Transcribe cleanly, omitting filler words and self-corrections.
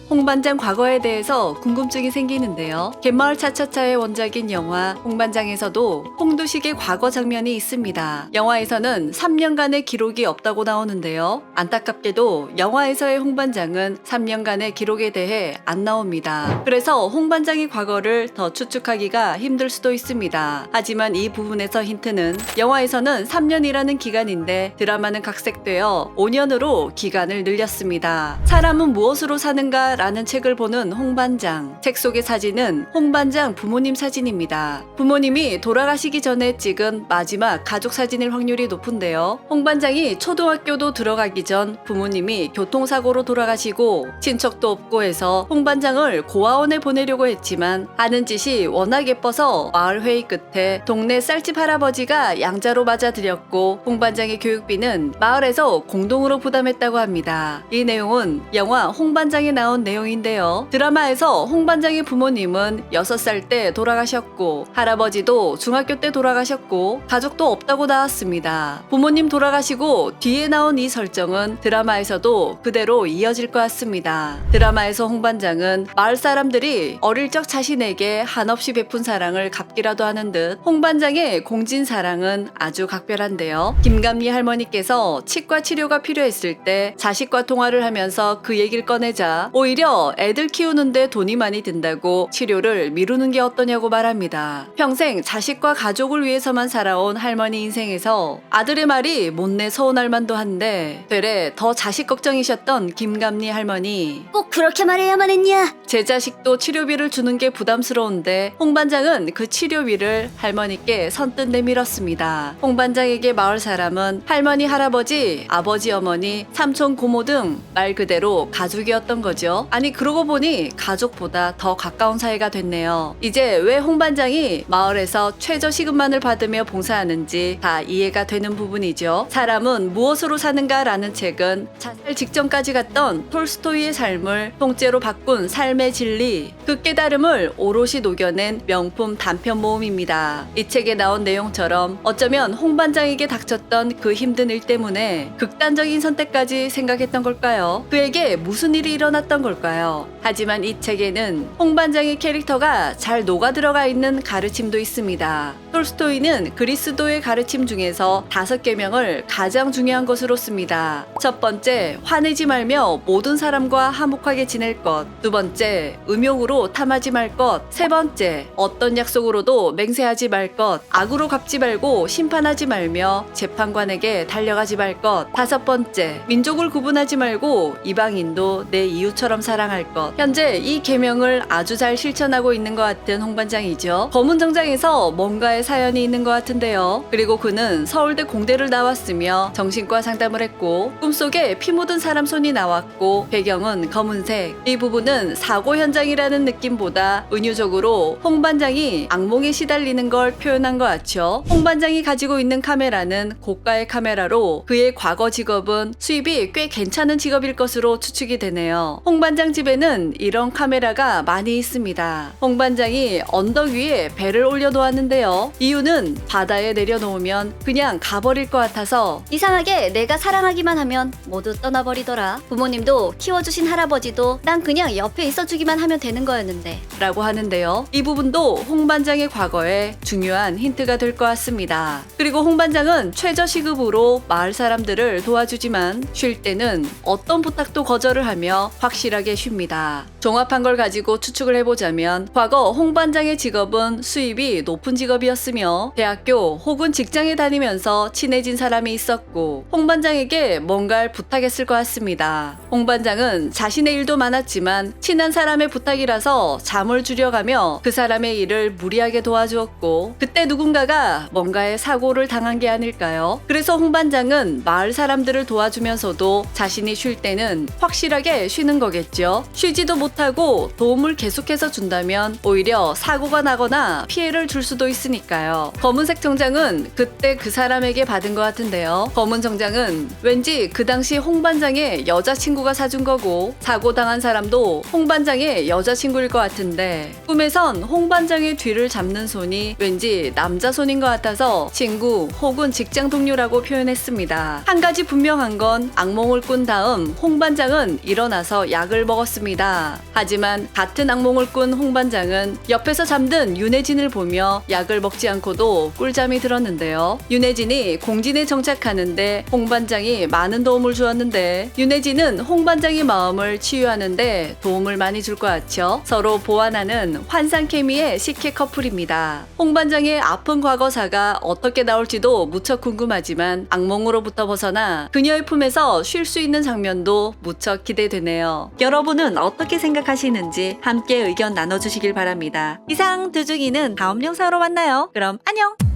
홍 반장 과거에 대해서 궁금증이 생기는데요. 갯마을 차차차의 원작인 영화 홍반장에서도 홍두식의 과거 장면이 있습니다. 영화에서는 3년간의 기록이 없다고 나오는데요. 안타깝게도 영화에서의 홍 반장은 3년간의 기록에 대해 안 나옵니다. 그래서 홍 반장의 과거를 더 추측하기가 힘들 수도 있습니다. 하지만 이 부분에서 힌트는 영화에서는 3년이라는 기간인데 드라마는 각색되어 5년으로 기간을 늘렸습니다. 사람은 무엇으로 사는가 라는 책을 보는 홍 반장. 책 속의 사진은 홍 반장 부모님 사진입니다. 부모님이 돌아가시기 전에 찍은 마지막 가족 사진일 확률이 높은데요. 홍 반장이 초등학교도 들어가기 전 부모님이 교통사고로 돌아가시고 친척도 없고 해서 홍 반장을 고아원에 보내려고 했지만 하는 짓이 워낙 예뻐서 마을 회의 끝에 동네 쌀집 할아버지가 양자로 맞아들였고 홍 반장의 교육비는 마을에서 공동으로 부담했다고 합니다. 이 내용은 영화 홍 반장에 나온 내용인데요. 드라마에서 홍 반장의 부모님은 6살 때 돌아가셨고 할아버지도 중학교 때 돌아가셨고 가족도 없다고 나왔습니다. 부모님 돌아가시고 뒤에 나온 이 설정은 드라마에서도 그대로 이어질 것 같습니다. 드라마에서 홍 반장은 마을 사람들이 어릴 적 자신에게 한없이 베푼 사랑을 갚기라도 하는 듯 홍 반장의 공진 사랑은 아주 각별한데요. 김감리 할머니께서 치과 치료가 필요했을 때 자식과 통화를 하면서 그 얘기를 꺼내자 오히려 애들 키우는데 돈이 많이 든다고 치료를 미루는 게 어떠냐고 말합니다. 평생 자식과 가족을 위해서만 살아온 할머니 인생에서 아들의 말이 못내 서운할 만도 한데 되레 더 자식 걱정이셨던 김감리 할머니. 꼭 그렇게 말해야만 했냐? 제 자식도 치료비를 주는 게 부담스러운데 홍 반장은 그 치료비를 할머니께 선뜻 내밀었습니다. 홍 반장에게 마을 사람은 할머니, 할아버지, 아버지, 어머니, 삼촌, 고모 등 말 그대로 가족이었던 거죠. 아니 그러고 보니 가족보다 더 가까운 사이가 됐네요. 이제 왜 홍 반장이 마을에서 최저 시급만을 받으며 봉사하는지 다 이해가 되는 부분이죠. 사람은 무엇으로 사는가라는 책은 자살 직전까지 갔던 톨스토이의 삶을 통째로 바꾼 삶의 진리, 그 깨달음을 오롯이 녹여낸 명품 단편 모음입니다. 이 책에 나온 내용처럼 어쩌면 홍 반장에게 닥쳤던 그 힘든 일 때문에 극단적인 선택까지 생각했던 걸까요? 그에게 무슨 일이 일어났던 걸까요? 하지만 이 책에는 홍 반장의 캐릭터가 잘 녹아들어가 있는 가르침도 있습니다. 톨스토이는 그리스도의 가르침 중에서 5계명을 가장 중요한 것으로 씁니다. 첫 번째, 화내지 말며 모든 사람과 화목하게 지낼 것. 두 번째, 음욕으로 탐하지 말 것. 세 번째, 어떤 약속으로도 맹세하지 말 것. 악으로 갚지 말고 심판하지 말며 재판관에게 달려가지 말 것. 다섯 번째, 민족을 구분하지 말고 이방인도 내 이웃처럼 사랑할 것. 현재 이 계명을 아주 잘 실천하고 있는 것 같은 홍 반장이죠. 검은 정장에서 뭔가의 사연이 있는 것 같은데요. 그리고 그는 서울대 공대를 나왔으며 정신과 상담을 했고 꿈속에 피 묻은 사람 손이 나왔고 배경은 검은색. 이 부분은 사고 현장이라는 느낌보다 은유적으로 홍 반장이 악몽에 시달리는 걸 표현한 것 같죠. 홍 반장이 가지고 있는 카메라는 고가의 카메라로 그의 과거 직업은 수입이 꽤 괜찮은 직업일 것으로 추측이 되네요. 홍 반장 집에는 이런 카메라가 많이 있습니다. 홍 반장이 언덕 위에 배를 올려놓았는데요. 이유는 바다에 내려놓으면 그냥 가버릴 것 같아서. 이상하게 내가 사랑하기만 하면 모두 떠나버리더라. 부모님도 키워주신 할아버지도 난 그냥 옆에 있어주기만 하면 되는 거였는데 라고 하는데요. 이 부분도 홍 반장의 과거에 중요한 힌트가 될 것 같습니다. 그리고 홍 반장은 최저 시급으로 마을 사람들을 도와주지만 쉴 때는 어떤 부탁도 거절을 하며 확실하게 쉽니다. 종합한 걸 가지고 추측을 해보자면 과거 홍 반장의 직업은 수입이 높은 직업이었으며 대학교 혹은 직장에 다니면서 친해진 사람이 있었고 홍 반장에게 뭔가를 부탁했을 것 같습니다. 홍 반장은 자신의 일도 많았지만 친한 사람의 부탁이라서 잠을 줄여가며 그 사람의 일을 무리하게 도와주었고 그때 누군가가 뭔가의 사고를 당한 게 아닐까요? 그래서 홍 반장은 마을 사람들을 도와주면서도 자신이 쉴 때는 확실하게 쉬는 거겠죠. 쉬지도 못하고 도움을 계속해서 준다면 오히려 사고가 나거나 피해를 줄 수도 있으니까요. 검은색 정장은 그때 그 사람에게 받은 것 같은데요. 검은 정장은 왠지 그 당시 홍 반장의 여자친구가 사준 거고 사고 당한 사람도 홍 반장의 여자친구일 것 같은데 꿈에선 홍 반장의 뒤를 잡는 손이 왠지 남자 손인 것 같아서 친구 혹은 직장 동료라고 표현했습니다. 한 가지 분명한 건 악몽을 꾼 다음 홍 반장은 일어나서 약을 약을 먹었습니다. 하지만 같은 악몽을 꾼 홍반장은 옆에서 잠든 윤혜진을 보며 약을 먹지 않고도 꿀잠이 들었는데요. 윤혜진이 공진에 정착하는데 홍반장이 많은 도움을 주었는데 윤혜진은 홍반장의 마음을 치유하는데 도움을 많이 줄 것 같죠. 서로 보완하는 환상 케미의 식혜 커플입니다. 홍반장의 아픈 과거사가 어떻게 나올지도 무척 궁금하지만 악몽으로부터 벗어나 그녀의 품에서 쉴 수 있는 장면도 무척 기대되네요. 여러분은 어떻게 생각하시는지 함께 의견 나눠주시길 바랍니다. 이상 두중이는 다음 영상으로 만나요. 그럼 안녕!